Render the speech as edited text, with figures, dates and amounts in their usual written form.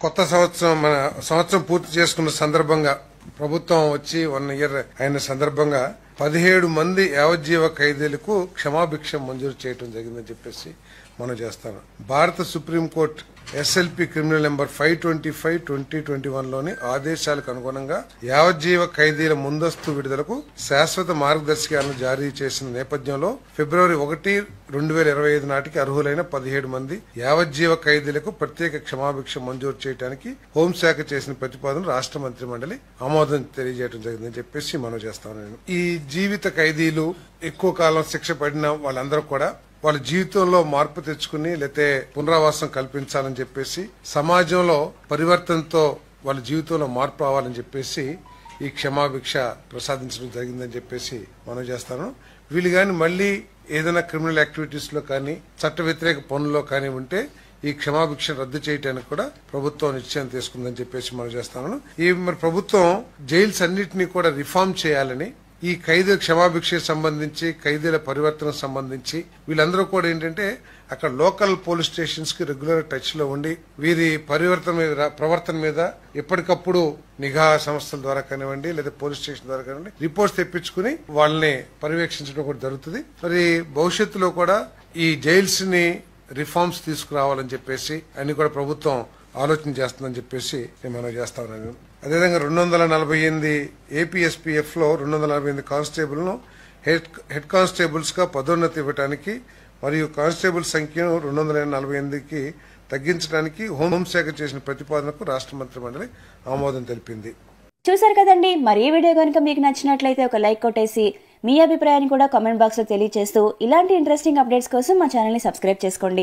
కొత్త సంవత్సరం మన సంవత్సరం పూర్తి చేసుకున్న సందర్భంగా ప్రభుత్వం వచ్చి 1 ఇయర్ అయిన సందర్భంగా 17 మంది యావజ్జీవ ఖైదీలకు క్షమాభిక్ష మంజూరు చేయడం జరిగిందని చెప్పేసి మనం చేస్తాను. భారత సుప్రీంకోర్టు ఎస్ఎల్పి క్రిమినల్ నెంబర్ 525/2021లోని ఆదేశాలకు అనుగుణంగా యావజ్జీవ ఖైదీల ముందస్తు విడుదలకు శాశ్వత మార్గదర్శకాలను జారీ చేసిన నేపథ్యంలో ఫిబ్రవరి 1, 2025 నాటికి అర్హులైన 17 మంది యావజ్జీవ ఖైదీలకు ప్రత్యేక క్షమాభిక్ష మంజూరు చేయడానికి హోంశాఖ చేసిన ప్రతిపాదన రాష్ట్ర మంత్రి మండలి ఆమోదం తెలియజేయడం జరిగిందని చెప్పేసి మనం చేస్తాను. ఈ జీవిత ఖైదీలు ఎక్కువ కాలం శిక్ష పడిన వాళ్ళందరూ కూడా వాళ్ళ జీవితంలో మార్పు తెచ్చుకుని లేతే పునరావాసం కల్పించాలని చెప్పేసి సమాజంలో పరివర్తనతో వాళ్ళ జీవితంలో మార్పు రావాలని చెప్పేసి ఈ క్షమాభిక్ష ప్రసాదించడం జరిగిందని చెప్పేసి మనం చేస్తాను. వీళ్ళు గాని మళ్లీ ఏదైనా క్రిమినల్ యాక్టివిటీస్ లో కానీ చట్ట వ్యతిరేక పనుల్లో కానీ ఉంటే ఈ క్షమాభిక్ష రద్దు చేయడానికి కూడా ప్రభుత్వం నిశ్చయం తీసుకుందని చెప్పేసి మనం చేస్తాను. ఈ మరి ప్రభుత్వం జైల్స్ అన్నింటినీ కూడా రిఫార్మ్ చేయాలని ఈ ఖైదీల క్షమాభిక్షకు సంబంధించి ఖైదీల పరివర్తన సంబంధించి వీళ్ళందరూ కూడా ఏంటంటే అక్కడ లోకల్ పోలీస్ స్టేషన్స్ కి రెగ్యులర్ టచ్ లో ఉండి వీరి ప్రవర్తన మీద ఎప్పటికప్పుడు నిఘా సంస్థల ద్వారా కానివ్వండి లేదా పోలీస్ స్టేషన్ ద్వారా కానివ్వండి రిపోర్ట్స్ తెప్పించుకుని వాళ్ళని పర్యవేక్షించడం కూడా జరుగుతుంది. మరి భవిష్యత్తులో కూడా ఈ జైల్స్ ని రిఫార్మ్స్ తీసుకురావాలని చెప్పేసి అన్ని కూడా ప్రభుత్వం ఆలోచన చేస్తుందని చెప్పేసి నేను మనం చేస్తా ఉన్నాను. అదేవిధంగా 248 ఏపీఎస్పీఎఫ్ లో 248 కానిస్టేబుల్ ను హెడ్ కానిస్టేబుల్స్ గా పదోన్నతి ఇవ్వడానికి మరియు కానిస్టేబుల్ సంఖ్యను 248కి తగ్గించడానికి హోంశాఖ చేసిన ప్రతిపాదనకు రాష్ట్ర మంత్రి మండలి ఆమోదం తెలిపింది. చూసారు కదండి. మరి ఈ వీడియో కనుక మీకు నచ్చినట్లయితే ఒక లైక్ కొట్టేసి మీ అభిప్రాయాన్ని కూడా కామెంట్ బాక్స్ లో తెలియజేస్తూ ఇలాంటి ఇంట్రెస్టింగ్ అప్డేట్స్ కోసం మా ఛానల్ ని సబ్స్క్రైబ్ చేసుకోండి.